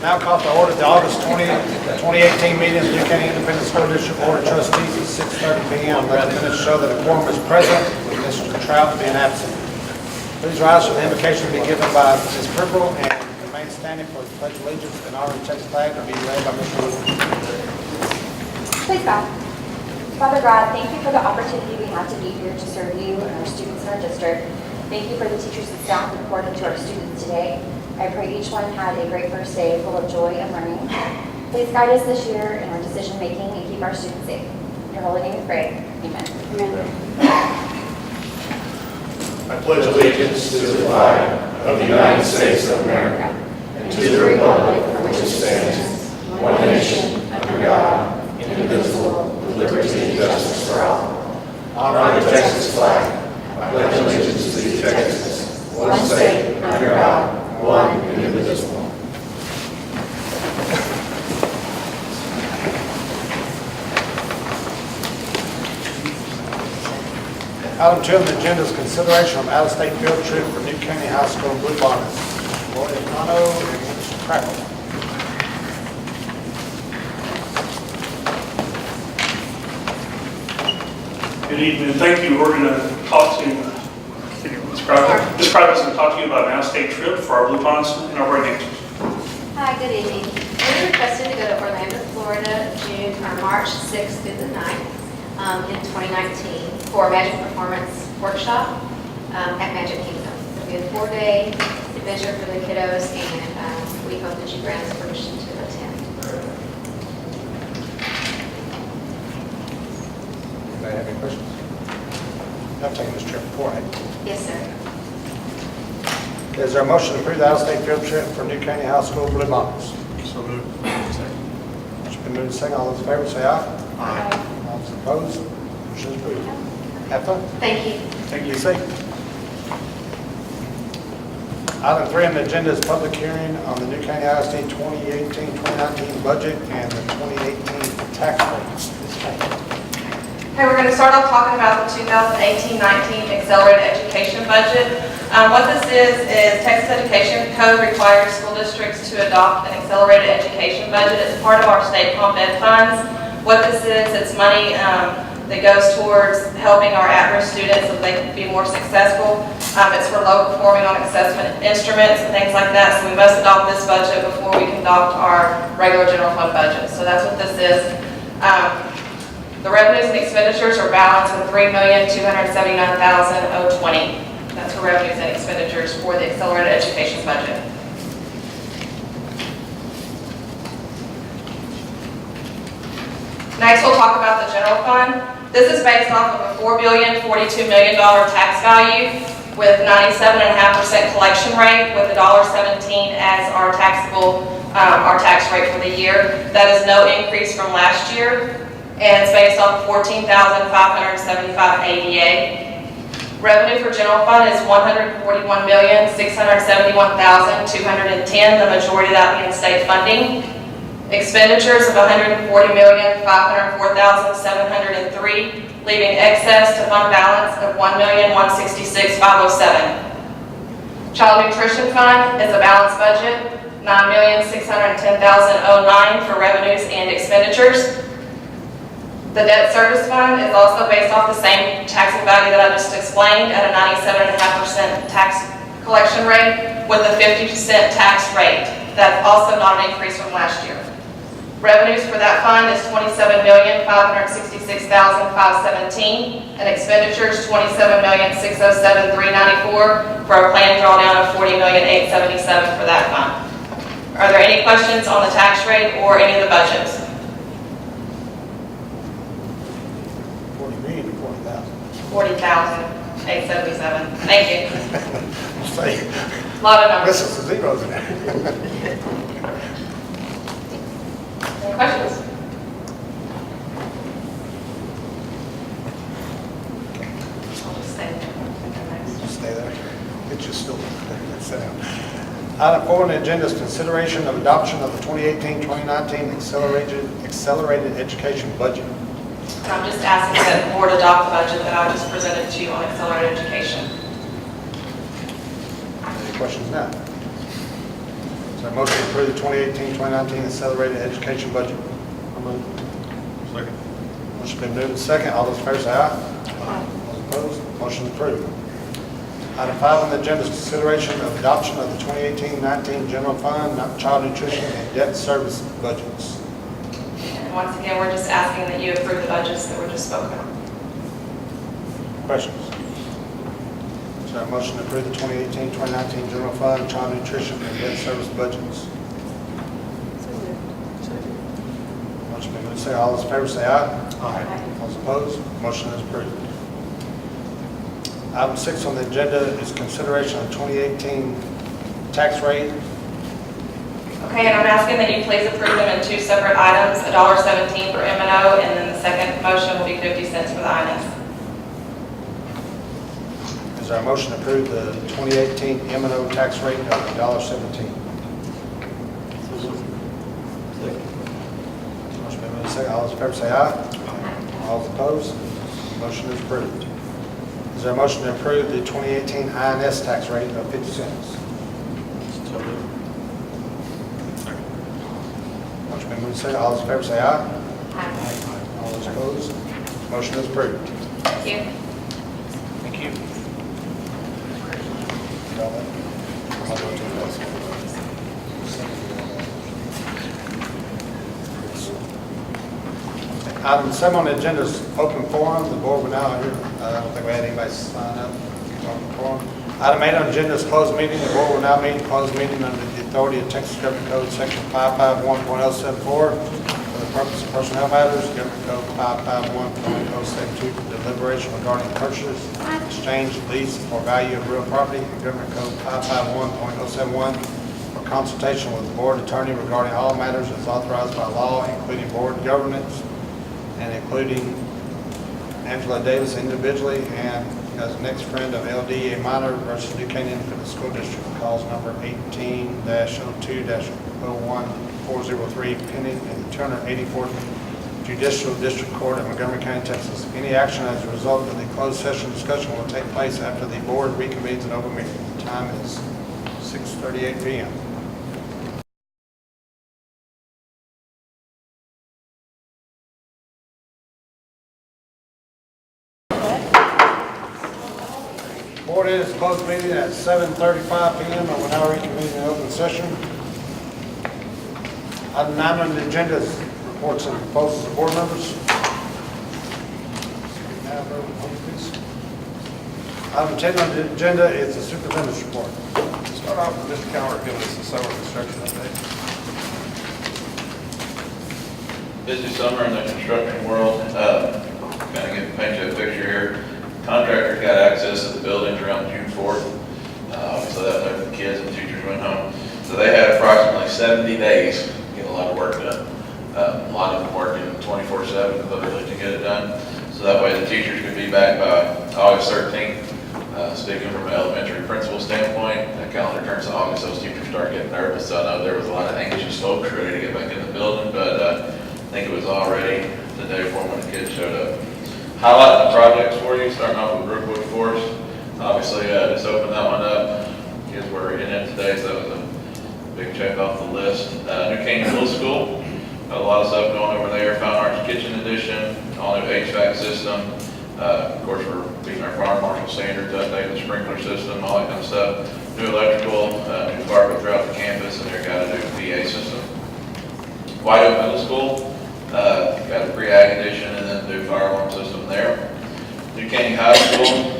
Now call to order the August 2018 meeting of the Duke County Independent School District Board of Trustees at 6:30 p.m. Let the minutes show that a quorum is present, with Mr. Trout being absent. Please rise for the invocation to be given by Ms. Purple and remain standing for the Pledge of Allegiance and honor and Texas flag to be led by Mr. Wood. Please bow. Father God, thank you for the opportunity we have to be here to serve you and our students in our district. Thank you for the teachers and staff reporting to our students today. I pray each one had a great first day full of joy and learning. Please guide us this year in our decision making and keep our students safe. In your holy name we pray. Amen. Amen. I pledge allegiance to the flag of the United States of America and to the republic for which it stands, one nation, under God, indivisible, with liberty and justice for all. Honor the Texas flag. I pledge allegiance to Texas, one state, under God, one and indivisible. Item 2 on the agenda is consideration of out-of-state field trip for New Caney High School Blue Bonnets. Lloyd Cano and Mr. Crackle. Good evening. Thank you. We're going to talk to describe us and talk to you about an out-of-state trip for our Blue Bonnets and our Red Dancers. Hi, good evening. We're requested to go to Orlando, Florida, March 6th through the 9th in 2019 for a Magic Performance Workshop at Magic Kingdom. It'll be a 4-day adventure for the kiddos, and we hope that you grant us permission to attend. Anybody have any questions? I've taken this trip before, right? Yes, sir. Is there a motion to approve the out-of-state field trip for New Caney High School Blue Bonnets? So moved. Motion been moved and seconded. All those in favor say aye. Aye. All those opposed? Motion is approved. Have fun. Thank you. Thank you. Be safe. Item 3 on the agenda is public hearing on the New Caney ISD 2018-2019 budget and the 2018 tax rates. Okay, we're going to start off talking about the 2018-19 Accelerated Education Budget. What this is Texas Education Code requires school districts to adopt an Accelerated Education Budget. It's part of our state comp ed funds. What this is, it's money that goes towards helping our at-risk students so they can be more successful. It's for low performing on assessment instruments and things like that. So we must adopt this budget before we can adopt our regular general fund budget. So that's what this is. The revenues and expenditures are balanced with $3,279,020. That's for revenues and expenditures for the Accelerated Education budget. Next, we'll talk about the general fund. This is based off of a $4,042,000,000 tax value with 97.5% collection rate, with $1.17 as our taxable, our tax rate for the year. That is no increase from last year. And it's based on 14,575 ADA. Revenue for general fund is $141,671,210, the majority of that being state funding. Expenditures of $140,504,703, leaving excess to fund balance of $1,166,507. Child nutrition fund is a balanced budget, $9,610,009 for revenues and expenditures. The debt service fund is also based off the same taxing value that I just explained at a 97.5% tax collection rate with a 50% tax rate. That's also not an increase from last year. Revenues for that fund is $27,566,517 and expenditures $27,607,394 for a planned drawdown of $40,877 for that fund. Are there any questions on the tax rate or any of the budgets? 40,877. Thank you. Say, A lot of numbers. this is the zeros in there. Any questions? I'll just stay there. Stay there. Get you still. Sit down. Item 4 on the agenda is consideration of adoption of the 2018-2019 accelerated education budget. I'm just asking that the board adopt the budget that I just presented to you on accelerated education. Any questions now? Is there a motion to approve the 2018-2019 accelerated education budget? Second. Motion been moved and second. All those in favor say aye. All opposed? Motion approved. Item 5 on the agenda is consideration of adoption of the 2018-19 general fund, child nutrition, and debt service budgets. And once again, we're just asking that you approve the budgets that were just spoken of. Questions? Is there a motion to approve the 2018-2019 general fund, child nutrition, and debt service budgets? Motion been moved and second. All those in favor say aye. Aye. All those opposed? Motion is approved. Item 6 on the agenda is consideration of 2018 tax rate. Okay, and I'm asking that you please approve them in 2 separate items, $1.17 for M&O, and then the second motion will be 50 cents for the INS. Is there a motion to approve the 2018 M&O tax rate of $1.17? Motion been moved and second. All those in favor say aye. All those opposed? Motion is approved. Is there a motion to approve the 2018 INS tax rate of 50 cents? Motion been moved and second. All those in favor say aye. All those opposed? Motion is approved. Thank you. Thank you. Item 7 on the agenda is open forum. The board will now hear. I don't think we had anybody sign up. Open forum. Item 8 on the agenda is closed meeting. The board will now meet in closed meeting under the authority of Texas Government Code Section 551.074 for the purpose of personnel matters. Government Code 551.072 for deliberation regarding purchase, exchange, lease, or value of real property. And Government Code 551.071 for consultation with the board attorney regarding all matters as authorized by law, including board governance, and including Angela Davis individually and as next friend of LD, a minor versus New Caney Independent School District, calls number 18-02-01403 pending in the 284th Judicial District Court in Montgomery County, Texas. Any action as a result of the closed session discussion will take place after the board reconvenes an open meeting. The time is 6:38 p.m. Board is closed meeting at 7:35 p.m. and we're now reconvening an open session. Item 9 on the agenda is reports and proposals of board members. Item 10 on the agenda is the superintendent's report. Start off with Mr. Cowart giving us the summer construction update. Busy summer in the construction world. Kind of paint you a picture here. Contractors got access to the buildings around June 4th. So that way the kids and teachers went home. So they had approximately 70 days to get a lot of work done. A lot of them working 24/7 literally to get it done. So that way the teachers could be back by August 13th. Speaking from an elementary principal standpoint, that calendar turns to August, those teachers start getting nervous. So I know there was a lot of anxious folks ready to get back in the building, but I think it was all ready the day before when the kids showed up. Highlighting the projects for you, starting off with Brookwood Forest. Obviously, just opened that one up. Kids were in it today, so that was a big check off the list. New Caney Middle School, got a lot of stuff going over there. Fine Arts Kitchen Edition, all new HVAC system. Of course, we're beating our fire marshal standards, updating the sprinkler system, all that kind of stuff. New electrical, new carpet throughout the campus, and they've got a new PA system. White Oak Middle School, got a pre-ag edition and then new fire alarm system there. New Caney High School,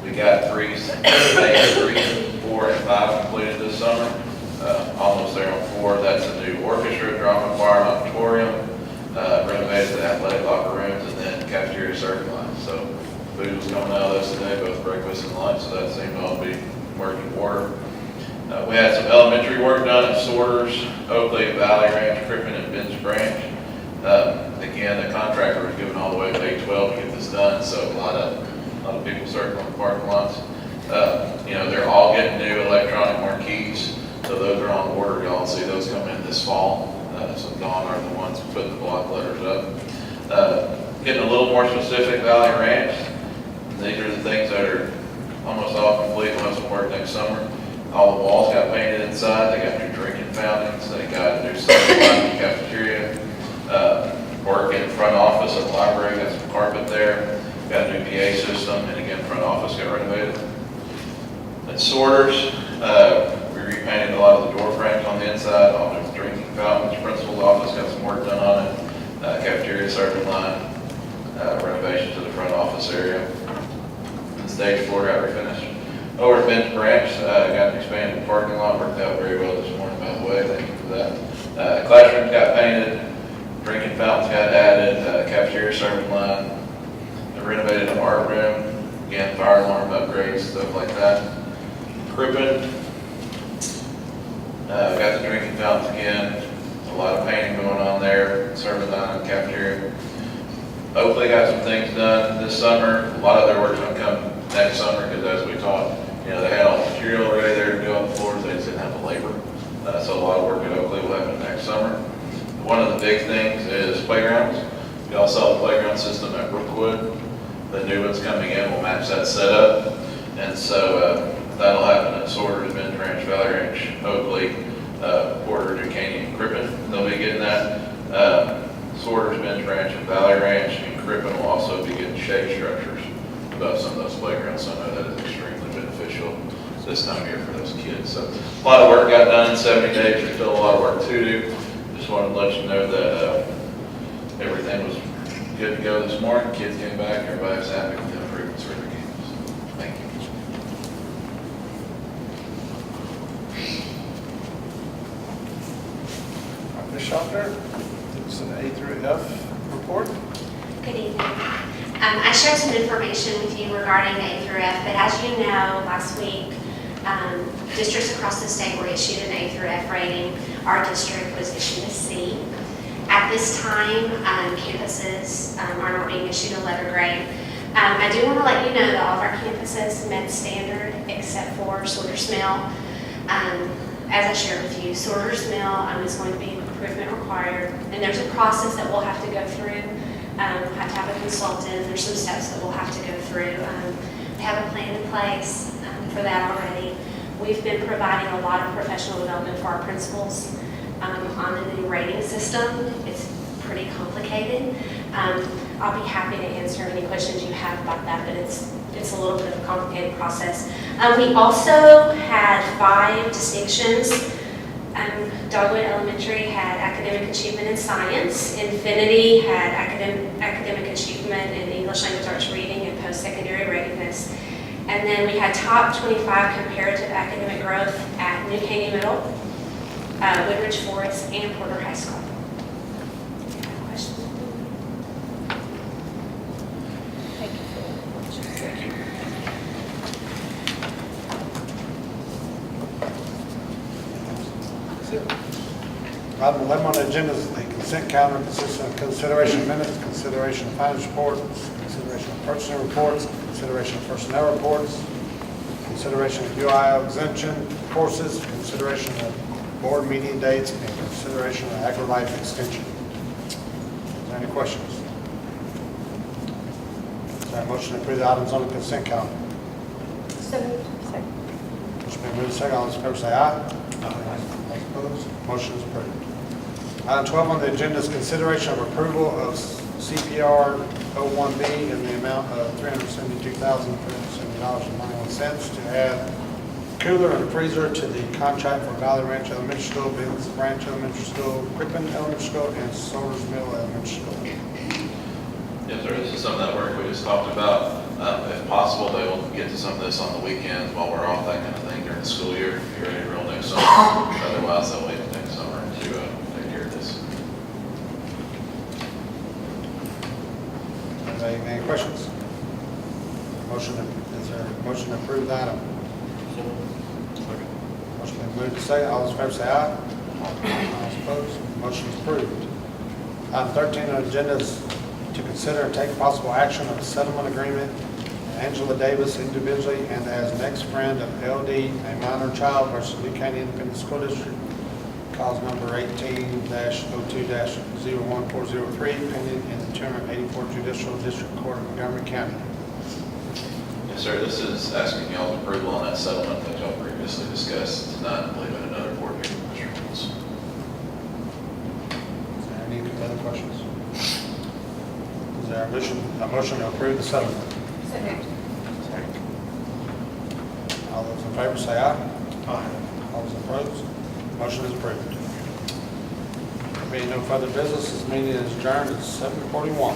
we got phase 3, 4, and 5 completed this summer. Almost there on 4. That's a new orchestra, drama, choir, and auditorium. Renovated the athletic locker rooms and then cafeteria serving lines. So food was coming out of those today, both breakfast and lunch, so that seemed to all be working order. We had some elementary work done at Sorters, Oakley, Valley Ranch, Crippen, and Ben's Branch. Again, the contractor was given all the way to 8/12 to get this done, so a lot of people circling the parking lots. They're all getting new electronic marquees, so those are on order. Y'all see those come in this fall. So Dawn are the ones putting the block letters up. Getting a little more specific, Valley Ranch. These are the things that are almost all complete. We'll have some work next summer. All the walls got painted inside, they got new drinking fountains, they got new stuff in the cafeteria. Work in front office at the library, got some carpet there, got a new PA system, and again, front office got renovated. At sorters, we repainted a lot of the door frames on the inside, all the drinking fountains, principal's office got some work done on it, cafeteria serving line, renovation to the front office area. And stage floor got refinished. Over at Bench Branch, got an expanded parking lot, worked out very well this morning, by the way, thank you for that. Classrooms got painted, drinking fountains got added, cafeteria serving line, renovated an art room, again, fire alarm upgrades, stuff like that. Crippen, got the drinking fountains again, a lot of painting going on there, serving line and cafeteria. Hopefully got some things done this summer. A lot of their work's gonna come next summer because as we talked, they had all the material already there to do on the floors, they just didn't have the labor. So a lot of work at Oakley will happen next summer. One of the big things is playgrounds. We all saw the playground system at Brookwood. The new one's coming in will match that setup. And so that'll happen at Sorters, Bench Ranch, Valley Ranch, Oakley, Porter, Caney, and Crippen. They'll be getting that. Sorters, Bench Ranch, and Valley Ranch, and Crippen will also be getting shade structures above some of those playgrounds. So I know that is extremely beneficial this time of year for those kids. So a lot of work got done in 70 days. There's still a lot of work to do. Just wanted to let you know that everything was good to go this morning. Kids came back, everybody was happy with the improvements for their games. Thank you. Ms. Schaffner, it's an A through F report. Good evening. I shared some information with you regarding A through F, but as you know, last week, districts across the state were issued an A through F rating. Our district was issued a C. At this time, campuses are not being issued a letter grade. I do want to let you know that all of our campuses met standard except for Sorters Mill. As I shared with you, Sorters Mill is going to be improvement required, and there's a process that we'll have to go through. We'll have to have a consultant. There's some steps that we'll have to go through. We have a plan in place for that already. We've been providing a lot of professional development for our principals on the new rating system. It's pretty complicated. I'll be happy to answer any questions you have about that, but it's a little bit of a complicated process. We also had 5 distinctions. Dogwood Elementary had academic achievement in science. Infinity had academic achievement in English language arts reading and post-secondary readiness. And then we had top 25 comparative academic growth at New Caney Middle, Woodridge Forest, and Porter High School. Any questions? Thank you. Item 11 on the agenda is the consent calendar consisting of consideration of minutes, consideration of finance reports, consideration of purchasing reports, consideration of personnel reports, consideration of UIL exemption courses, consideration of board meeting dates, and consideration of agri-life extension. Is there any questions? Is there a motion to approve the items on the consent calendar? So moved. Second. Motion been moved second. All those in favor say aye. All opposed? Motion is approved. Item 12 on the agenda is consideration of approval of CPR 01B in the amount of $372,370.91 to add cooler and freezer to the contract for Valley Ranch Elementary School, Benz Branch Elementary School, Crippen Elementary School, and Sorters Mill Elementary School. Yes, sir, this is some of that work we just talked about. If possible, they will get to some of this on the weekends while we're off, that kind of thing during the school year, if you're ready to roll next summer. Otherwise, they'll wait until next summer to take care of this. Any questions? Is there a motion to approve the item? Motion been moved to second. All those in favor say aye. All opposed? Motion is approved. Item 13 on the agenda is to consider and take possible action on a settlement agreement Angela Davis individually and as next friend of LD, a minor child versus New Caney Independent School District, cause number 18-02-01403, pending in the 284th Judicial District Court of Montgomery County. Yes, Sir, this is asking y'all's approval on that settlement that y'all previously discussed. It's not leaving another board meeting, Mr. Rules. Is there any other questions? Is there a motion to approve the settlement? So moved. All those in favor say aye. Aye. All those opposed? Motion is approved. There being no further business, this meeting is adjourned at 7:41.